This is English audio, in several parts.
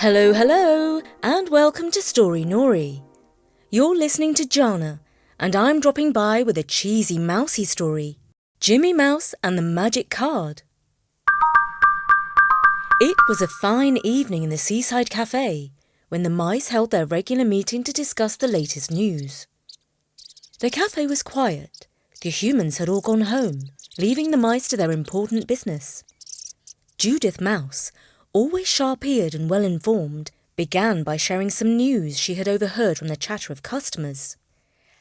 Hello, hello, and welcome to Storynory. You're listening to Jana, and I'm dropping by with a cheesy mousy story, Jimmy Mouse and the Magic Card. It was a fine evening in the seaside cafe when the mice held their regular meeting to discuss the latest news. The cafe was quiet. The humans had all gone home, leaving the mice to their important business. Judith Mouse, always sharp-eared and well-informed, began by sharing some news she had overheard from the chatter of customers.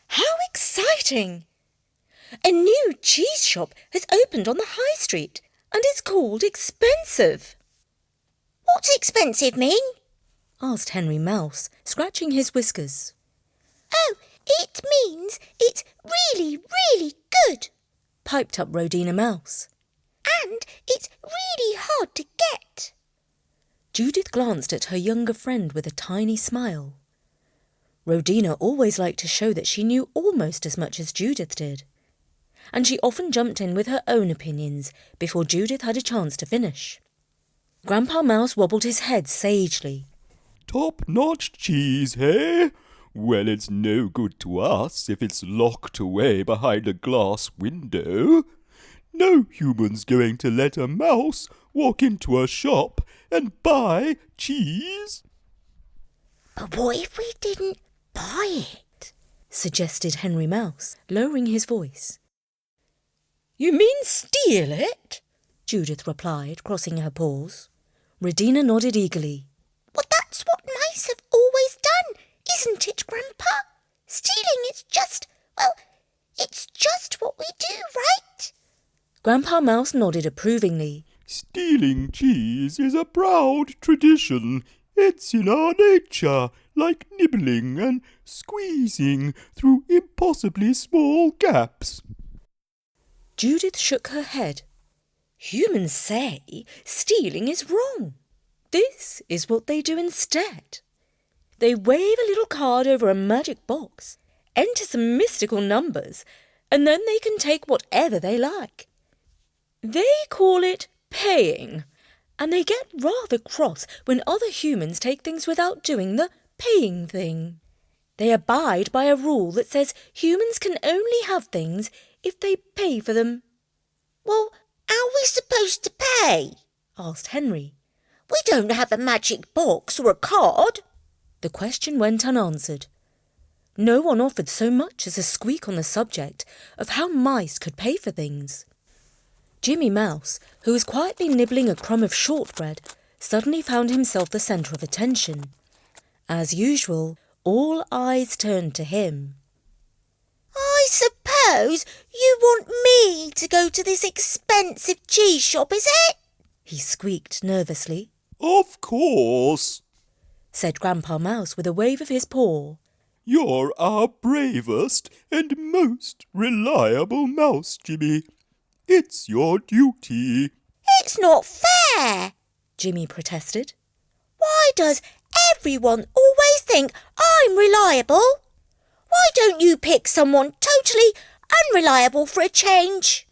How exciting! A new cheese shop has opened on the high street, and it's called Expensive. What's expensive mean? Asked Henry Mouse, scratching his whiskers. Oh, it means it's really, really good. Piped up Rodina Mouse. And it's really hard to get. Judith glanced at her younger friend with a tiny smile. Rodina always liked to show that she knew almost as much as Judith did, and she often jumped in with her own opinions before Judith had a chance to finish. Grandpa Mouse wobbled his head sagely. Top-notch cheese, hey? Well, it's no good to us if it's locked away behind a glass window. No human's going to let a mouse walk into a shop and buy cheese. But what if we didn't buy it? Suggested Henry Mouse, lowering his voice. You mean steal it? Judith replied, crossing her paws. Rodina nodded eagerly. Well, that's what mice have always done, isn't it, Grandpa? Stealing is just what we do, right? Grandpa Mouse nodded approvingly. Stealing cheese is a proud tradition. It's in our nature, like nibbling and squeezing through impossibly small gaps. Judith shook her head. Humans say stealing is wrong. This is what they do instead. They wave a little card over a magic box, enter some mystical numbers, and then they can take whatever they like. They call it paying, and they get rather cross when other humans take things without doing the paying thing. They abide by a rule that says humans can only have things if they pay for them. Well, how are we supposed to pay? Asked Henry. We don't have a magic box or a card. The question went unanswered. No one offered so much as a squeak on the subject of how mice could pay for things. Jimmy Mouse, who was quietly nibbling a crumb of shortbread, suddenly found himself the centre of attention. As usual, all eyes turned to him. I suppose you want me to go to this expensive cheese shop, is it? He squeaked nervously. Of course, said Grandpa Mouse with a wave of his paw. You're our bravest and most reliable mouse, Jimmy. It's your duty. It's not fair, Jimmy protested. Why does everyone always think I'm reliable? Why don't you pick someone totally unreliable for a change?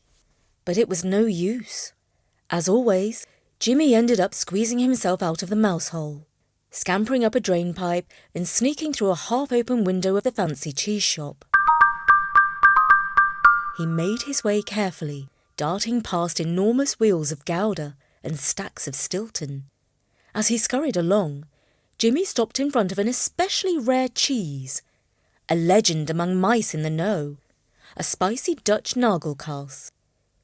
But it was no use. As always, Jimmy ended up squeezing himself out of the mouse hole, scampering up a drain pipe and sneaking through a half-open window of the fancy cheese shop. He made his way carefully, darting past enormous wheels of Gouda and stacks of Stilton. As he scurried along, Jimmy stopped in front of an especially rare cheese, a legend among mice in the know, a spicy Dutch nagelkaas.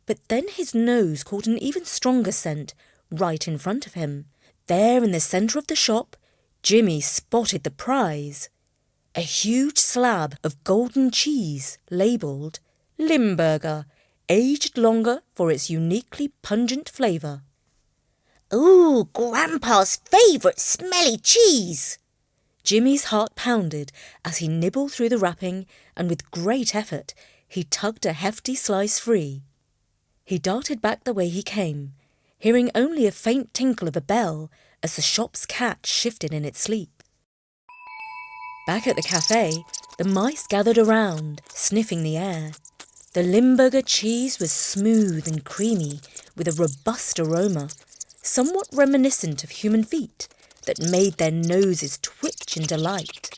But then his nose caught an even stronger scent right in front of him. There in the centre of the shop, Jimmy spotted the prize. A huge slab of golden cheese labelled Limburger, aged longer for its uniquely pungent flavour. Ooh, Grandpa's favourite smelly cheese. Jimmy's heart pounded as he nibbled through the wrapping, and with great effort he tugged a hefty slice free. He darted back the way he came, hearing only a faint tinkle of a bell as the shop's cat shifted in its sleep. Back at the cafe, the mice gathered around, sniffing the air. The Limburger cheese was smooth and creamy, with a robust aroma, somewhat reminiscent of human feet, that made their noses twitch in delight.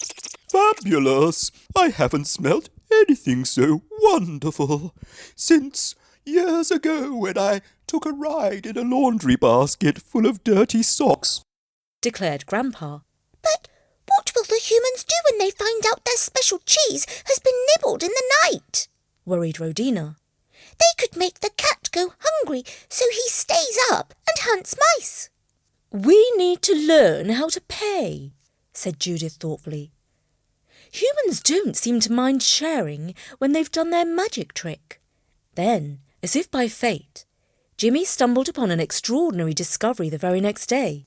Fabulous! I haven't smelt anything so wonderful since years ago when I took a ride in a laundry basket full of dirty socks, declared Grandpa. But what will the humans do when they find out their special cheese has been nibbled in the night? Worried Rhodina. They could make the cat go hungry so he stays up and hunts mice. We need to learn how to pay, said Judith thoughtfully. Humans don't seem to mind sharing when they've done their magic trick. Then, as if by fate, Jimmy stumbled upon an extraordinary discovery the very next day.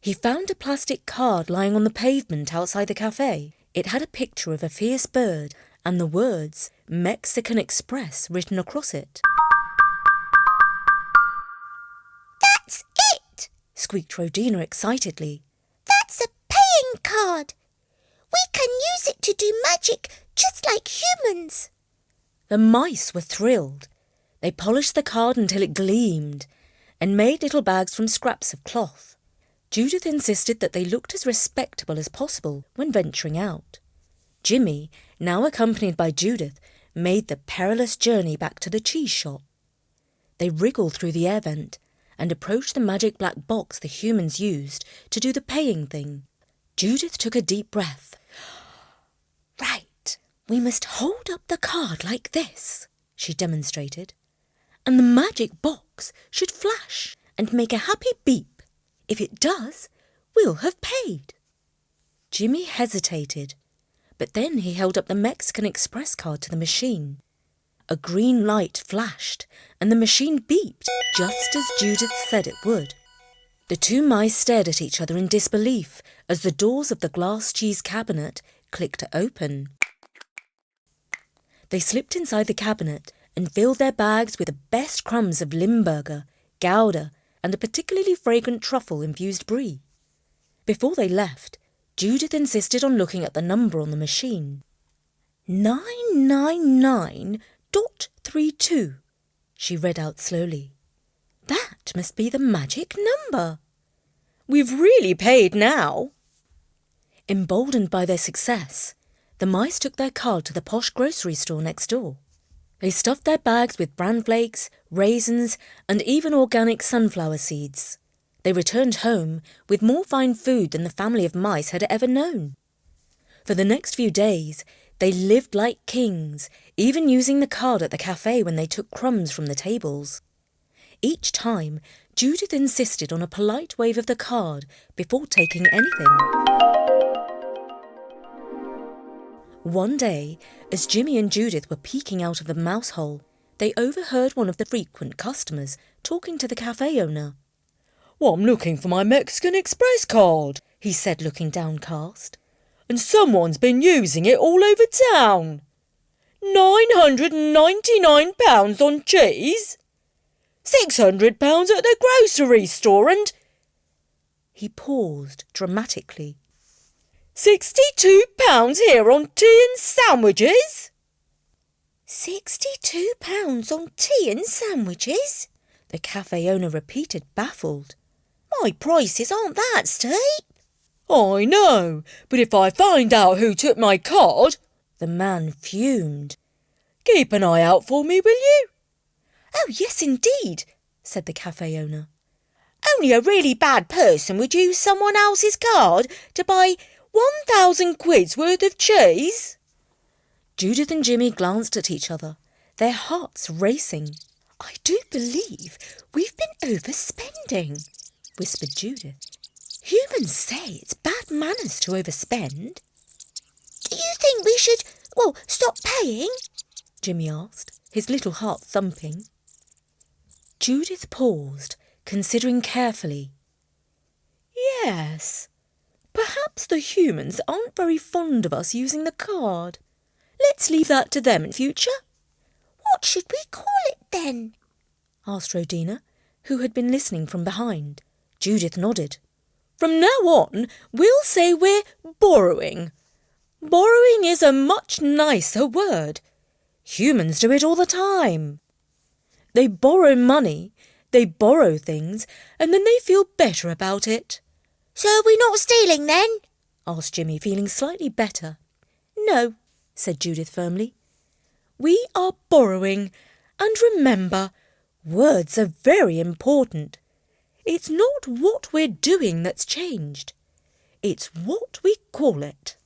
He found a plastic card lying on the pavement outside the cafe. It had a picture of a fierce bird and the words Mexican Express written across it. That's it! Squeaked Rhodina excitedly. That's a paying card. We can use it to do magic just like humans. The mice were thrilled. They polished the card until it gleamed and made little bags from scraps of cloth. Judith insisted that they looked as respectable as possible when venturing out. Jimmy, now accompanied by Judith, made the perilous journey back to the cheese shop. They wriggled through the air vent and approached the magic black box the humans used to do the paying thing. Judith took a deep breath. Right, we must hold up the card like this, she demonstrated, and the magic box should flash and make a happy beep. If it does, we'll have paid. Jimmy hesitated, but then he held up the Mexican Express card to the machine. A green light flashed, and the machine beeped just as Judith said it would. The two mice stared at each other in disbelief as the doors of the glass cheese cabinet clicked open. They slipped inside the cabinet and filled their bags with the best crumbs of Limburger, Gouda, and a particularly fragrant truffle-infused brie. Before they left, Judith insisted on looking at the number on the machine. 999.32, she read out slowly. That must be the magic number. We've really paid now. Emboldened by their success, the mice took their card to the posh grocery store next door. They stuffed their bags with bran flakes, raisins, and even organic sunflower seeds. They returned home with more fine food than the family of mice had ever known. For the next few days, they lived like kings, even using the card at the cafe when they took crumbs from the tables. Each time, Judith insisted on a polite wave of the card before taking anything. One day, as Jimmy and Judith were peeking out of the mouse hole, they overheard one of the frequent customers talking to the cafe owner. "Well, I'm looking for my Mexican Express card," he said, looking downcast. "And someone's been using it all over town. £999 on cheese, £600 at the grocery store, and—" He paused dramatically. £62 here on tea and sandwiches? £62 on tea and sandwiches? The cafe owner repeated, baffled. My prices aren't that steep. I know, but if I find out who took my card, the man fumed. Keep an eye out for me, will you? Oh, yes, indeed, said the cafe owner. Only a really bad person would use someone else's card to buy 1,000 quid's worth of cheese. Judith and Jimmy glanced at each other, their hearts racing. I do believe we've been overspending, whispered Judith. Humans say it's bad manners to overspend. Do you think we should, stop paying? Jimmy asked, his little heart thumping. Judith paused, considering carefully. Yes, perhaps the humans aren't very fond of us using the card. Let's leave that to them in future. What should we call it then? Asked Rhodina, who had been listening from behind. Judith nodded. From now on, we'll say we're borrowing. Borrowing is a much nicer word. Humans do it all the time. They borrow money, they borrow things, and then they feel better about it. So are we not stealing then? asked Jimmy, feeling slightly better. No, said Judith firmly. We are borrowing, and remember, words are very important. It's not what we're doing that's changed. It's what we call it.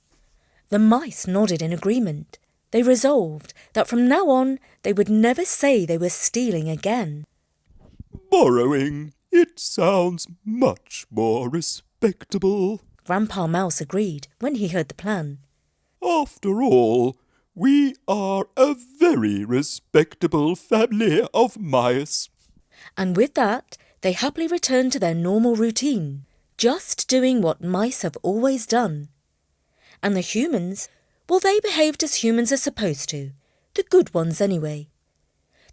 The mice nodded in agreement. They resolved that from now on they would never say they were stealing again. Borrowing. It sounds much more respectable. Grandpa Mouse agreed when he heard the plan. After all, we are a very respectable family of mice. And with that, they happily returned to their normal routine, just doing what mice have always done. And the humans, well, they behaved as humans are supposed to, the good ones anyway.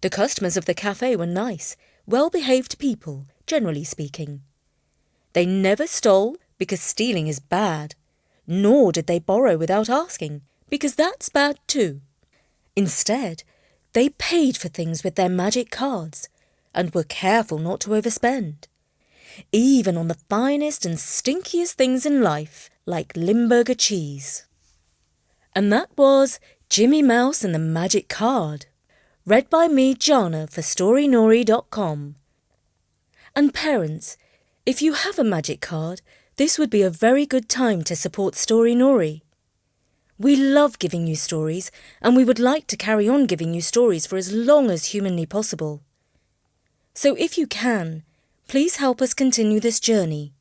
The customers of the cafe were nice, well-behaved people, generally speaking. They never stole, because stealing is bad, nor did they borrow without asking, because that's bad too. Instead, they paid for things with their magic cards and were careful not to overspend, even on the finest and stinkiest things in life, like Limburger cheese. And that was Jimmy Mouse and the Magic Card, read by me, Jana, for Storynory.com. And parents, if you have a magic card, this would be a very good time to support Storynory. We love giving you stories, and we would like to carry on giving you stories for as long as humanly possible. So if you can, please help us continue this journey.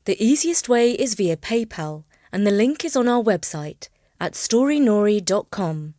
The easiest way is via PayPal, and the link is on our website at Storynory.com.